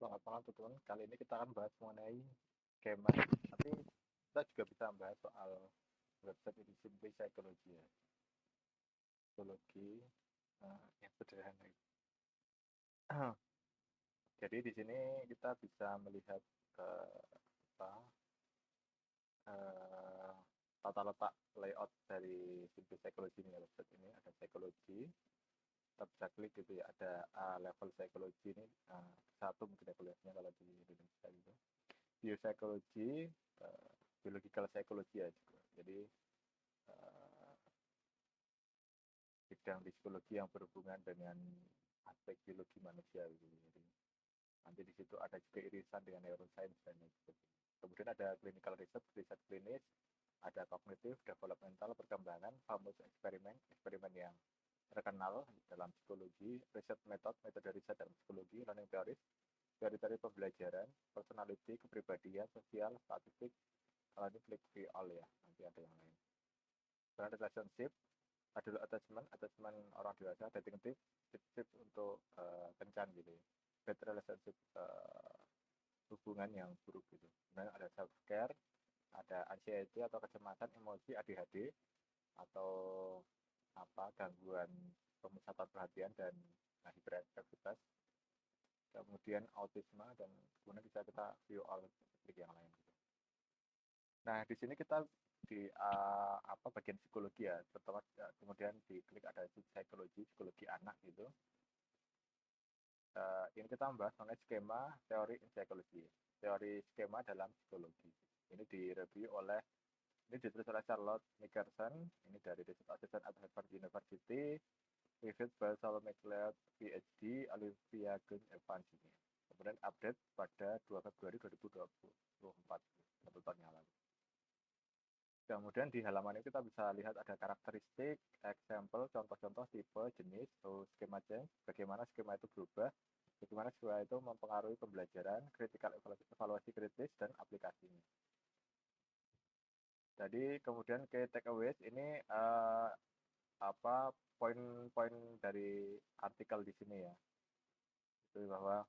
Selamat malam teman-teman. Kali ini kita akan bahas mengenai skema. Nanti kita juga bisa bahas soal website ini Simply Psychology ya. Psikologi yang sederhana. Jadi di sini kita bisa melihat apa, tata letak layout dari Simply Psychology ini ya. Website ini ada psikologi, kita bisa klik gitu ya, ada level psikologi ini satu mungkin ya kuliahnya kalau di Indonesia gitu, biopsikologi, biological psychology ya juga. Jadi bidang di psikologi yang berhubungan dengan aspek biologi manusia gitu. Jadi nanti di situ ada juga irisan dengan neuroscience dan lain sebagainya. Kemudian ada clinical research, riset klinis, ada kognitif, developmental, perkembangan, famous eksperimen, eksperimen yang terkenal dalam psikologi, riset metode riset dalam psikologi, learning theories, teori-teori pembelajaran, personality, kepribadian, sosial, statistik, kalau ini klik free all ya, nanti ada yang lain. Kemudian relationship, adult attachment, attachment orang dewasa, dating tips untuk kencan gitu ya. Bad relationship, hubungan yang buruk gitu. Kemudian ada self care, ada anxiety atau kecemasan, emosi, ADHD atau apa gangguan pemusatan perhatian dan hiperaktivitas, kemudian autisme, dan kemudian bisa kita view all klik yang lain gitu. Nah di sini kita di bagian psikologi ya, pertama kemudian diklik ada psikologi anak gitu. Ini kita membahas mengenai skema teori in psychology, teori skema dalam psikologi. Ini direview oleh, ini ditulis oleh Charlotte Nickerson, ini dari Research Assistant at Harvard University, reviewed by Salome McLeod, PhD, Olivia Gunn Evans ini. Kemudian update pada 2 Februari 2024, 1 tahun yang lalu. Kemudian di halaman ini kita bisa lihat ada karakteristik, example, contoh-contoh, tipe, jenis, skema change, bagaimana skema itu berubah, bagaimana skema itu mempengaruhi pembelajaran, critical evaluasi kritis, dan aplikasinya. Jadi kemudian ke takeaways ini poin-poin dari artikel di sini ya. Itu bahwa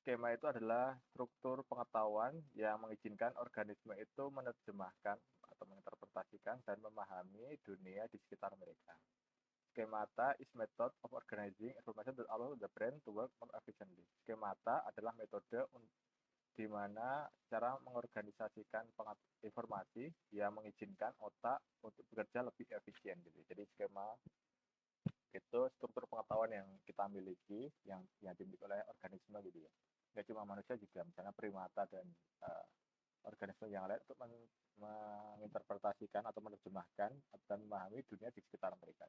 skema itu adalah struktur pengetahuan yang mengizinkan organisme itu menerjemahkan atau menginterpretasikan dan memahami dunia di sekitar mereka. Skemata is method of organizing information that allow the brain to work more efficiently. Skemata adalah metode di mana cara mengorganisasikan informasi yang mengizinkan otak untuk bekerja lebih efisien gitu. Jadi skema itu struktur pengetahuan yang kita miliki, yang dimiliki oleh organisme gitu ya. Nggak cuma manusia, juga misalnya primata dan organisme yang lain, untuk menginterpretasikan atau menerjemahkan dan memahami dunia di sekitar mereka.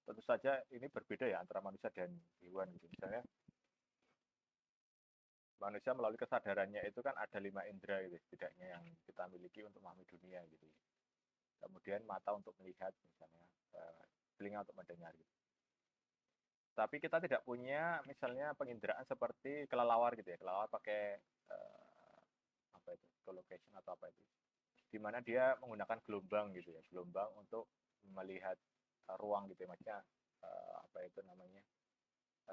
Tentu saja ini berbeda ya antara manusia dan hewan gitu. Misalnya manusia melalui kesadarannya itu kan ada 5 indera gitu setidaknya yang kita miliki untuk memahami dunia gitu. Kemudian mata untuk melihat misalnya, telinga untuk mendengar gitu. Tapi kita tidak punya misalnya penginderaan seperti kelelawar gitu ya. Kelelawar pakai apa itu, collocation atau apa itu, di mana dia menggunakan gelombang gitu ya, gelombang untuk melihat ruang gitu ya, maksudnya apa itu namanya,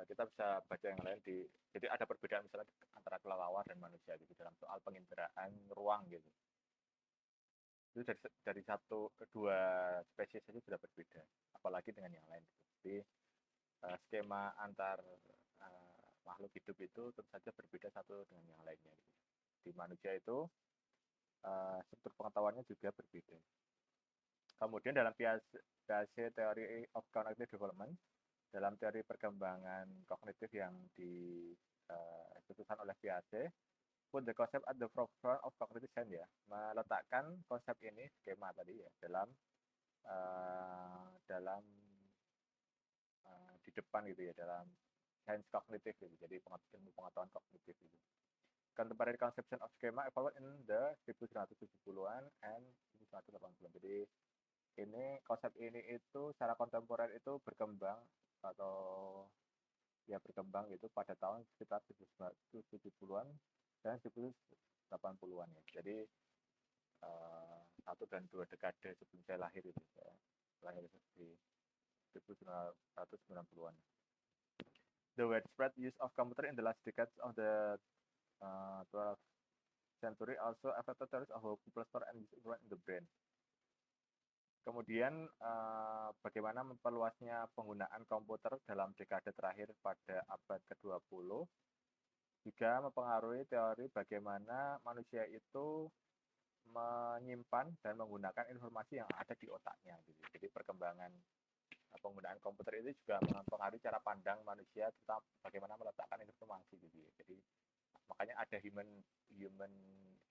kita bisa baca yang lain di, jadi ada perbedaan misalnya antara kelelawar dan manusia gitu dalam soal penginderaan ruang gitu. Itu dari satu kedua spesies saja sudah berbeda, apalagi dengan yang lain gitu. Jadi skema antar makhluk hidup itu tentu saja berbeda satu dengan yang lainnya gitu. Di manusia itu struktur pengetahuannya juga berbeda. Kemudian dalam Piaget Theory of Cognitive Development, dalam teori perkembangan kognitif yang diputuskan oleh Piaget, put the concept at the forefront of cognitive science ya, meletakkan konsep ini, skema tadi ya, dalam di depan gitu ya, dalam science kognitif gitu, jadi ilmu pengetahuan kognitif itu. Contemporary conception of schema evolved in the 1970-an and 1980-an. Jadi ini konsep ini itu secara kontemporer itu berkembang atau ya berkembang itu pada tahun sekitar 1970-an dan 1980-an ya. Jadi 1 dan 2 dekade sebelum saya lahir itu, saya lahir di 1990-an. The widespread use of computer in the last decades of the 12th century also affected theories of how people store and use information in the brain. Kemudian bagaimana memperluasnya penggunaan komputer dalam dekade terakhir pada abad ke-20 juga mempengaruhi teori bagaimana manusia itu menyimpan dan menggunakan informasi yang ada di otaknya. Gitu. Jadi perkembangan penggunaan komputer itu juga mempengaruhi cara pandang manusia tentang bagaimana meletakkan informasi. Gitu. Jadi makanya ada human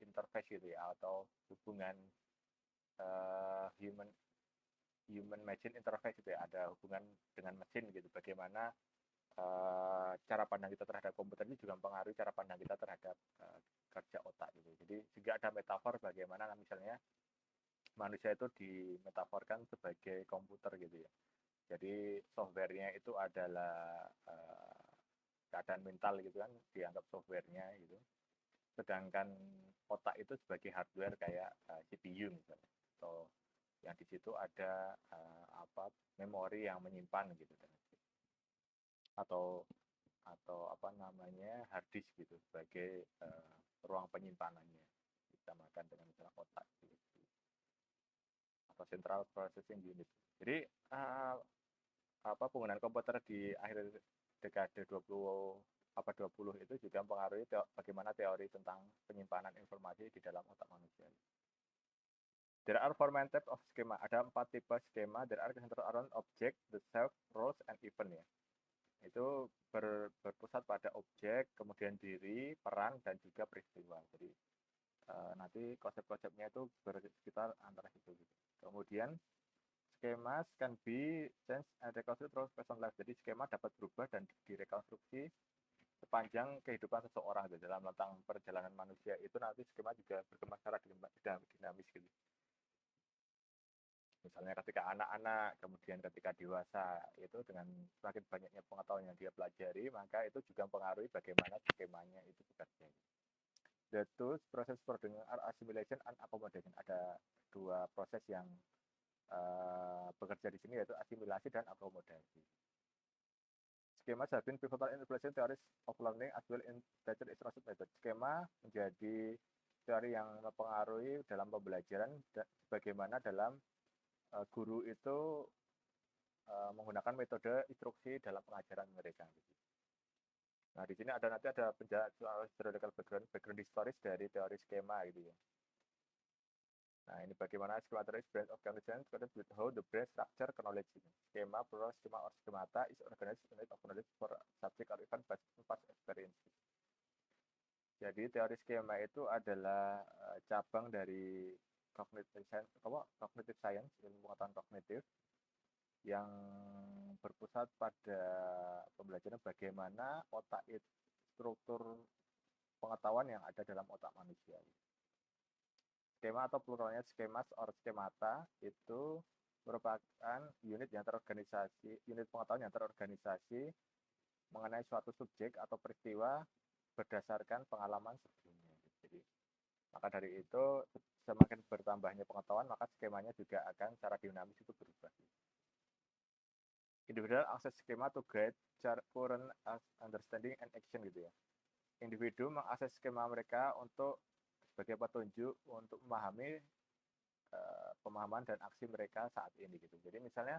interface gitu ya, atau hubungan human machine interface gitu ya, ada hubungan dengan mesin gitu. Bagaimana cara pandang kita terhadap komputer ini juga mempengaruhi cara pandang kita terhadap kerja otak gitu. Jadi juga ada metafor bagaimana misalnya manusia itu dimetaforkan sebagai komputer gitu ya. Jadi softwarenya itu adalah keadaan mental gitu kan, dianggap softwarenya gitu. Sedangkan otak itu sebagai hardware kayak CPU misalnya, atau yang di situ ada memori yang menyimpan gitu, atau apa namanya hard disk gitu sebagai ruang penyimpanannya, disamakan dengan misalnya otak gitu, atau central processing unit. Jadi penggunaan komputer di akhir dekade 20 itu juga mempengaruhi bagaimana teori tentang penyimpanan informasi di dalam otak manusia. There are 4 main types of schema. Ada 4 tipe skema. There are centered around object, the self, roles, and event ya. Itu berpusat pada objek, kemudian diri, peran, dan juga peristiwa. Jadi nanti konsep-konsepnya itu bersekitar antara itu. Kemudian schemas can be changed and reconstructed through person life. Jadi skema dapat berubah dan direkonstruksi sepanjang kehidupan seseorang gitu. Dalam tentang perjalanan manusia itu nanti skema juga berkembang secara dinamis gitu. Misalnya ketika anak-anak, kemudian ketika dewasa, itu dengan semakin banyaknya pengetahuan yang dia pelajari, maka itu juga mempengaruhi bagaimana skemanya itu bekerja. The two process for doing are assimilation and accommodation. Ada 2 proses yang bekerja di sini, yaitu asimilasi dan akomodasi. Skema have been pivotal in influencing theories of learning as well in teacher instruction method. Skema menjadi teori yang mempengaruhi dalam pembelajaran, bagaimana dalam guru itu menggunakan metode instruksi dalam pengajaran mereka. Nah, di sini nanti ada historical background historis dari teori skema gitu ya. Nah, ini bagaimana skema teori branch of cognition with how the brain structure knowledge. Skema, plural, skema, or schemata is organized unit of knowledge for subject or event based on past experience. Jadi teori skema itu adalah cabang dari cognitive science, ilmu pengetahuan kognitif, yang berpusat pada pembelajaran bagaimana otak itu, struktur pengetahuan yang ada dalam otak manusia. Skema atau pluralnya schemas or schemata itu merupakan unit pengetahuan yang terorganisasi mengenai suatu subjek atau peristiwa berdasarkan pengalaman sebelumnya. Jadi, maka dari itu semakin bertambahnya pengetahuan, maka skemanya juga akan secara dinamis itu berubah. Individual access skema to guide current understanding and action gitu ya. Individu mengakses skema mereka untuk sebagai petunjuk untuk memahami pemahaman dan aksi mereka saat ini gitu. Jadi misalnya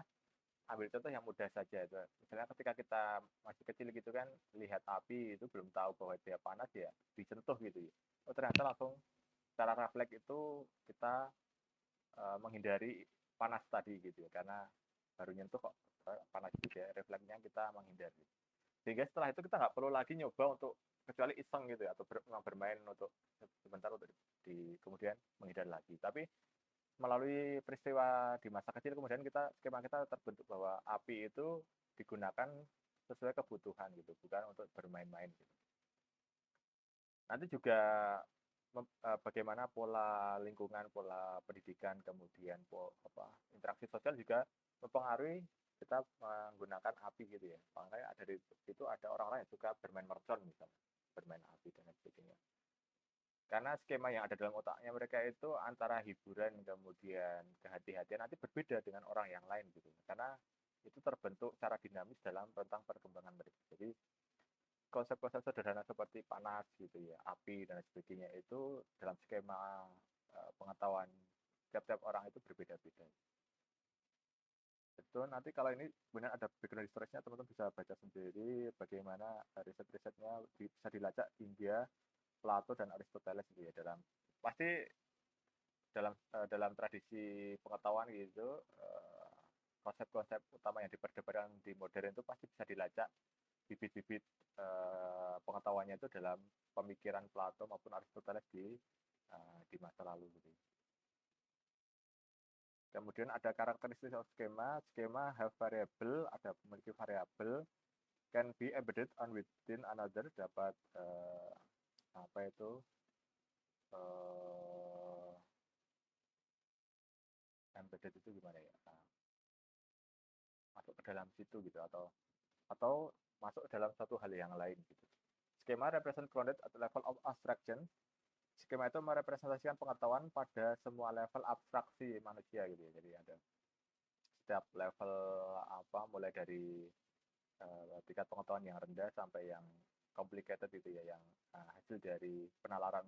ambil contoh yang mudah saja itu. Misalnya ketika kita masih kecil gitu kan, lihat api itu belum tahu bahwa dia panas ya disentuh gitu ya. Oh ternyata langsung secara refleks itu kita menghindari panas tadi gitu ya, karena baru nyentuh kok panas gitu ya, refleksnya kita menghindari. Sehingga setelah itu kita nggak perlu lagi nyoba untuk, kecuali iseng gitu ya, atau bermain untuk sebentar untuk kemudian menghindar lagi. Tapi melalui peristiwa di masa kecil kemudian skema kita terbentuk bahwa api itu digunakan sesuai kebutuhan gitu, bukan untuk bermain-main gitu. Nanti juga bagaimana pola lingkungan, pola pendidikan, kemudian interaksi sosial juga mempengaruhi kita menggunakan api gitu ya. Makanya dari itu ada orang-orang yang suka bermain mercon misalnya, bermain api dan sebagainya. Karena skema yang ada dalam otaknya mereka itu antara hiburan kemudian kehati-hatian nanti berbeda dengan orang yang lain gitu. Karena itu terbentuk secara dinamis dalam rentang perkembangan mereka. Jadi konsep-konsep sederhana seperti panas gitu ya, api dan sebagainya itu dalam skema pengetahuan tiap-tiap orang itu berbeda-beda. Itu nanti kalau ini benar ada background historisnya, teman-teman bisa baca sendiri bagaimana riset-risetnya bisa dilacak hingga Plato dan Aristoteles gitu ya, dalam pasti dalam tradisi pengetahuan gitu, konsep-konsep utama yang diperdebatkan di modern itu pasti bisa dilacak bibit-bibit pengetahuannya itu dalam pemikiran Plato maupun Aristoteles di masa lalu gitu. Kemudian ada karakteristik of skema. Skema have variable, ada memiliki variabel, can be embedded on within another, dapat apa itu embedded itu gimana ya? Masuk ke dalam situ gitu, atau masuk ke dalam satu hal yang lain gitu. Skema represent grounded at level of abstraction. Skema itu merepresentasikan pengetahuan pada semua level abstraksi manusia gitu ya. Jadi ada setiap level mulai dari tingkat pengetahuan yang rendah sampai yang complicated gitu ya, yang hasil dari penalaran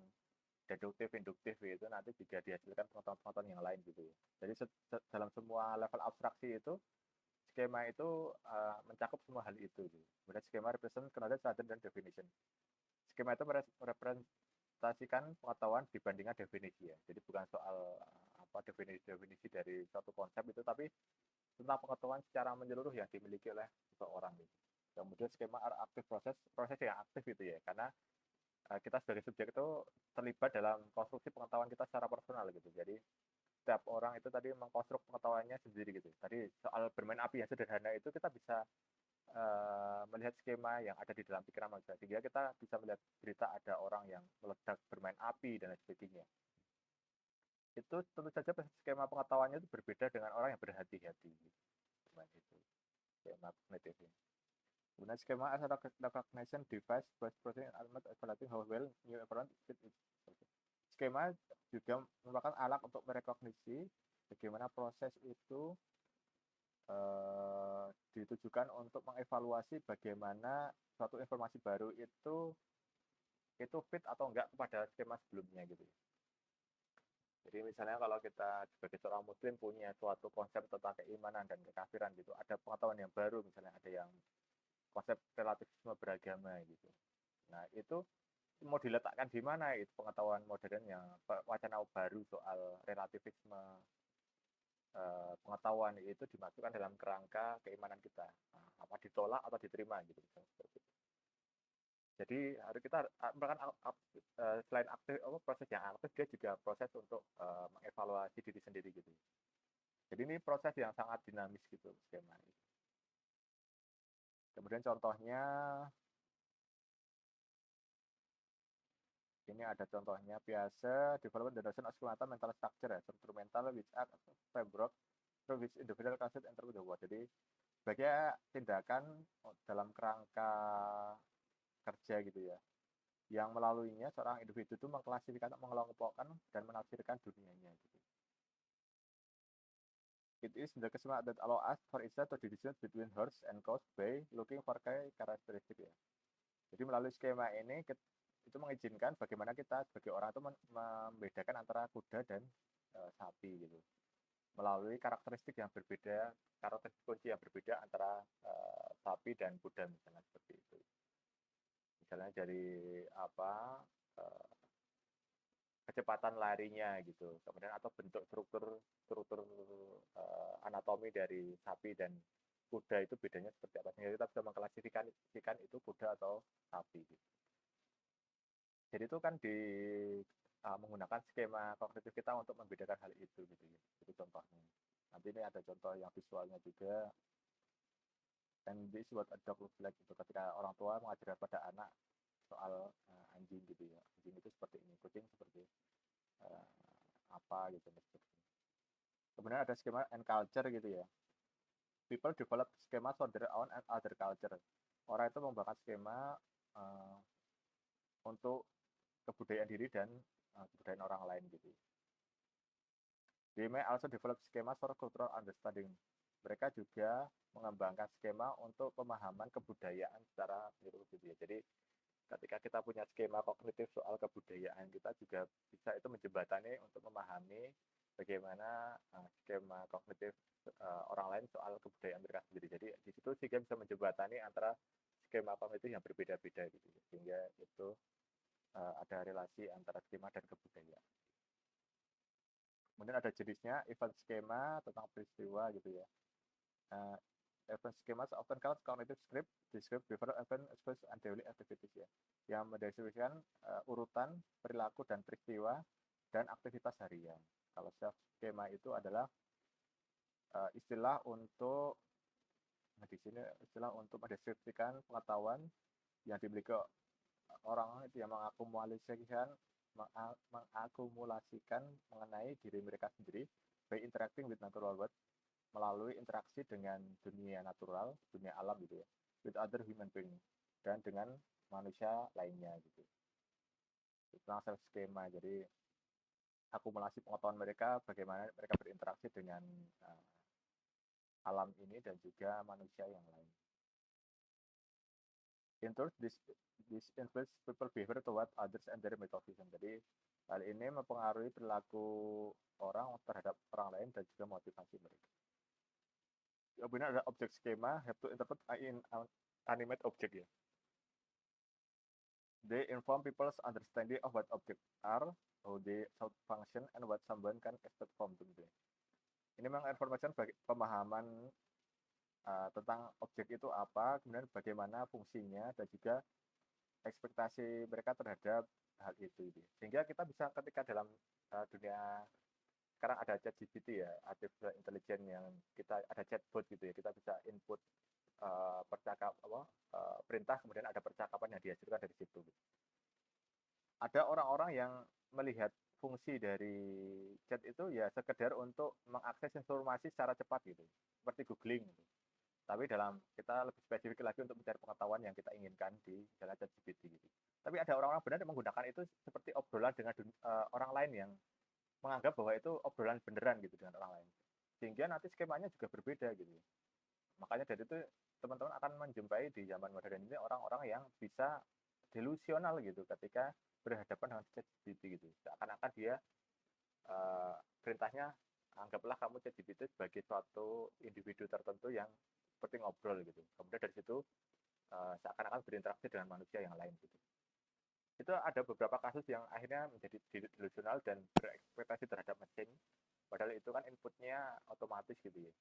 deduktif, induktif gitu, nanti juga dihasilkan pengetahuan-pengetahuan yang lain gitu ya. Jadi dalam semua level abstraksi itu skema itu mencakup semua hal itu gitu. Kemudian skema represent knowledge rather than definition. Skema itu merepresentasikan pengetahuan dibandingkan definisi ya. Jadi bukan soal definisi dari suatu konsep itu, tapi tentang pengetahuan secara menyeluruh yang dimiliki oleh seseorang gitu. Kemudian skema aktif, proses yang aktif gitu ya, karena kita sebagai subjek itu terlibat dalam konstruksi pengetahuan kita secara personal gitu. Jadi setiap orang itu tadi mengkonstruk pengetahuannya sendiri gitu. Tadi soal bermain api yang sederhana itu kita bisa melihat skema yang ada di dalam pikiran manusia, sehingga kita bisa melihat berita ada orang yang meledak bermain api dan lain sebagainya. Itu tentu saja skema pengetahuannya itu berbeda dengan orang yang berhati-hati gitu. Itu skema kognitifnya. Kemudian skema as a recognition device by processing element evaluating how well new environment fit it. Skema juga merupakan alat untuk merekognisi bagaimana proses itu ditujukan untuk mengevaluasi bagaimana suatu informasi baru itu fit atau enggak kepada skema sebelumnya gitu. Jadi misalnya kalau kita sebagai seorang muslim punya suatu konsep tentang keimanan dan kekafiran gitu, ada pengetahuan yang baru, misalnya ada yang konsep relativisme beragama gitu. Nah itu mau diletakkan di mana itu pengetahuan modern yang wacana baru soal relativisme pengetahuan itu dimasukkan dalam kerangka keimanan kita, apa ditolak atau diterima gitu. Jadi harus kita selain aktif proses yang aktif, dia juga proses untuk mengevaluasi diri sendiri gitu. Jadi ini proses yang sangat dinamis gitu skema ini. Kemudian contohnya ini ada contohnya biasa development the notion of schemata mental structure ya, struktur mental which act framework through which individual concept enter the world. Jadi sebagai tindakan dalam kerangka kerja gitu ya, yang melaluinya seorang individu itu mengklasifikasi, mengelompokkan dan menafsirkan dunianya gitu. It is the schema that allow us for instance to distinguish between horse and cow by looking for karakteristik ya. Jadi melalui skema ini itu mengizinkan bagaimana kita sebagai orang itu membedakan antara kuda dan sapi gitu. Melalui karakteristik yang berbeda, karakteristik kunci yang berbeda antara sapi dan kuda misalnya seperti itu. Misalnya dari kecepatan larinya gitu, kemudian atau bentuk struktur anatomi dari sapi dan kuda itu bedanya seperti apa, sehingga kita bisa mengklasifikasikan itu kuda atau sapi gitu. Jadi itu kan menggunakan skema kognitif kita untuk membedakan hal itu gitu ya. Itu contohnya. Nanti ini ada contoh yang visualnya juga. And this what a dog looks like gitu. Ketika orang tua mengajarkan pada anak soal anjing gitu ya. Anjing itu seperti ini, kucing seperti apa gitu. Kemudian ada skema and culture gitu ya. People develop skema for their own and other culture. Orang itu membangun skema untuk kebudayaan diri dan kebudayaan orang lain gitu. They may also develop skema for cultural understanding. Mereka juga mengembangkan skema untuk pemahaman kebudayaan secara menyeluruh gitu ya. Jadi ketika kita punya skema kognitif soal kebudayaan, kita juga bisa itu menjembatani untuk memahami bagaimana skema kognitif orang lain soal kebudayaan mereka sendiri. Jadi di situ juga bisa menjembatani antara skema kognitif yang berbeda-beda gitu, sehingga itu ada relasi antara skema dan kebudayaan. Kemudian ada jenisnya event skema tentang peristiwa gitu ya. Event schemas often called cognitive script, describe behavioral event, express and daily activities ya, yang mendeskripsikan urutan perilaku dan peristiwa dan aktivitas harian. Kalau self skema itu adalah istilah untuk di sini istilah untuk mendeskripsikan pengetahuan yang dimiliki orang itu yang mengakumulasikan mengenai diri mereka sendiri by interacting with natural world, melalui interaksi dengan dunia natural, dunia alam gitu ya, with other human being, dan dengan manusia lainnya gitu. Tentang self skema, jadi akumulasi pengetahuan mereka, bagaimana mereka berinteraksi dengan alam ini dan juga manusia yang lain. In turn, this influence people behavior toward others and their motivation. Jadi hal ini mempengaruhi perilaku orang terhadap orang lain dan juga motivasi mereka. Kemudian ada objek skema, have to interpret in animate object ya. They inform people's understanding of what objects are, how they function, and what someone can expect from them. Ini menginformasikan pemahaman tentang objek itu apa, kemudian bagaimana fungsinya, dan juga ekspektasi mereka terhadap hal itu. Sehingga kita bisa ketika dalam dunia sekarang ada ChatGPT ya, artificial intelligence, yang kita ada chatbot gitu ya, kita bisa input perintah, kemudian ada percakapan yang dihasilkan dari situ. Ada orang-orang yang melihat fungsi dari chat itu ya sekedar untuk mengakses informasi secara cepat gitu, seperti googling gitu. Tapi kita lebih spesifik lagi untuk mencari pengetahuan yang kita inginkan di dalam ChatGPT gitu. Tapi ada orang-orang benar yang menggunakan itu seperti obrolan dengan orang lain yang menganggap bahwa itu obrolan beneran gitu dengan orang lain, sehingga nanti skemanya juga berbeda gitu. Makanya dari itu teman-teman akan menjumpai di zaman modern ini orang-orang yang bisa delusional gitu ketika berhadapan dengan ChatGPT gitu. Seakan-akan dia perintahnya, anggaplah kamu ChatGPT sebagai suatu individu tertentu yang seperti ngobrol gitu. Kemudian dari situ seakan-akan berinteraksi dengan manusia yang lain gitu. Itu ada beberapa kasus yang akhirnya menjadi delusional dan berekspektasi terhadap mesin, padahal itu kan inputnya otomatis gitu ya.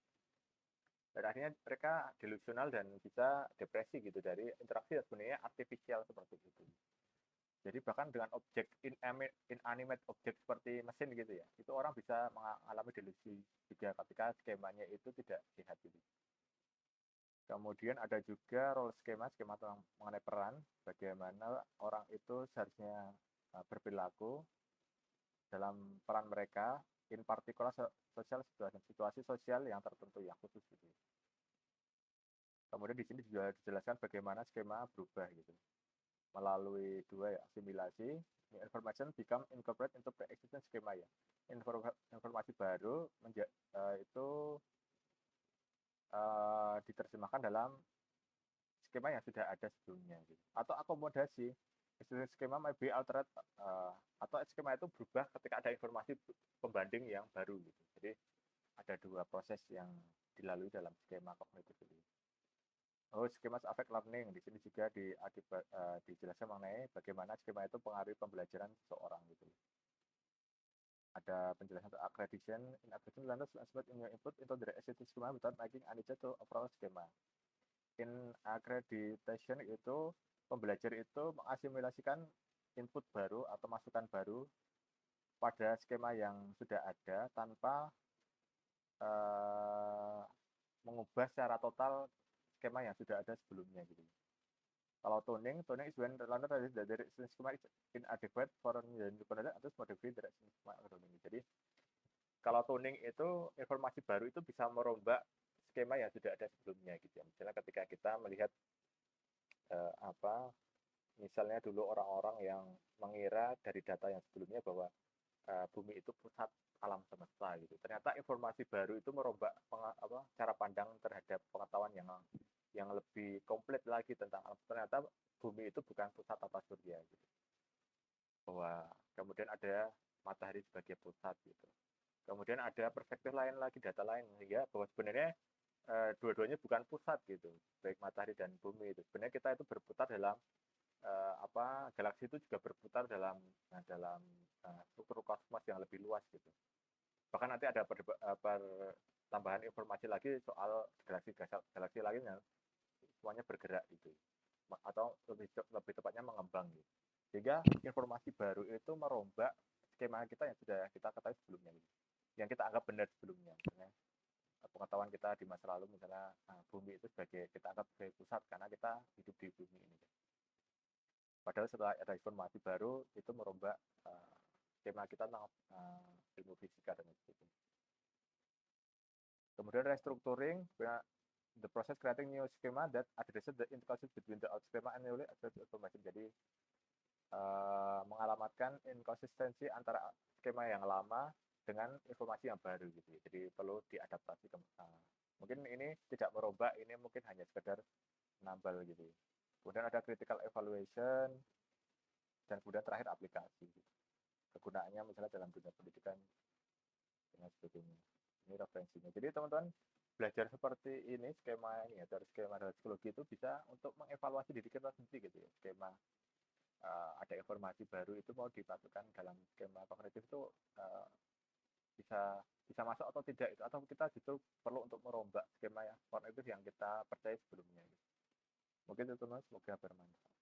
Dan akhirnya mereka delusional dan bisa depresi gitu dari interaksi yang sebenarnya artifisial seperti itu. Jadi bahkan dengan objek inanimate objek seperti mesin gitu ya, itu orang bisa mengalami delusi juga ketika skemanya itu tidak sehat gitu. Kemudian ada juga role skema tentang mengenai peran, bagaimana orang itu seharusnya berperilaku dalam peran mereka, in particular situasi sosial yang tertentu, yang khusus gitu. Kemudian di sini juga dijelaskan bagaimana skema berubah gitu, melalui dua ya, asimilasi, information become incorporated into pre-existing schema ya. Informasi baru itu diterjemahkan dalam skema yang sudah ada sebelumnya gitu. Atau akomodasi, skema may be altered, atau skema itu berubah ketika ada informasi pembanding yang baru gitu. Jadi ada dua proses yang dilalui dalam skema kognitif ini. Skema affect learning, di sini juga dijelaskan mengenai bagaimana skema itu mempengaruhi pembelajaran seseorang gitu. Ada penjelasan untuk accreditation. In accreditation, learners transmit in your input into the existing schema without making any change to overall schema. In accreditation itu pembelajar itu mengasimilasikan input baru atau masukan baru pada skema yang sudah ada tanpa mengubah secara total skema yang sudah ada sebelumnya gitu. Kalau tuning is when the learner that the schema is inadequate for the independent atau modify the schema. Jadi kalau tuning itu informasi baru itu bisa merombak skema yang sudah ada sebelumnya gitu ya. Misalnya ketika kita melihat misalnya dulu orang-orang yang mengira dari data yang sebelumnya bahwa bumi itu pusat alam semesta gitu. Ternyata informasi baru itu merombak cara pandang terhadap pengetahuan yang yang lebih komplit lagi tentang ternyata bumi itu bukan pusat tata surya gitu. Bahwa kemudian ada matahari sebagai pusat gitu. Kemudian ada perspektif lain lagi, data lain sehingga bahwa sebenarnya dua-duanya bukan pusat gitu, baik matahari dan bumi itu. Sebenarnya kita itu berputar dalam galaksi itu juga berputar dalam struktur kosmos yang lebih luas gitu. Bahkan nanti ada tambahan informasi lagi soal galaksi lain yang semuanya bergerak gitu, atau lebih tepatnya mengembang gitu. Sehingga informasi baru itu merombak skema kita yang sudah kita ketahui sebelumnya gitu. Yang kita anggap benar sebelumnya. Misalnya pengetahuan kita di masa lalu misalnya bumi itu kita anggap sebagai pusat karena kita hidup di bumi ini. Padahal setelah ada informasi baru itu merombak skema kita tentang ilmu fisika dan sebagainya. Kemudian restructuring, the process creating new schema that addresses the inconsistency between the old schema and newly accessed information. Jadi mengalamatkan inkonsistensi antara skema yang lama dengan informasi yang baru gitu. Jadi perlu diadaptasi ke mungkin ini tidak merubah, ini mungkin hanya sekedar nambal gitu. Kemudian ada critical evaluation dan kemudian terakhir aplikasi. Gitu. Kegunaannya misalnya dalam dunia pendidikan dan sebagainya. Ini referensinya. Jadi teman-teman belajar seperti ini skema ini ya, dari skema dan psikologi itu bisa untuk mengevaluasi diri kita sendiri gitu ya. Skema ada informasi baru itu mau dimasukkan dalam skema kognitif itu bisa masuk atau tidak itu, atau kita justru perlu untuk merombak skema kognitif yang kita percaya sebelumnya. Mungkin itu teman, semoga bermanfaat.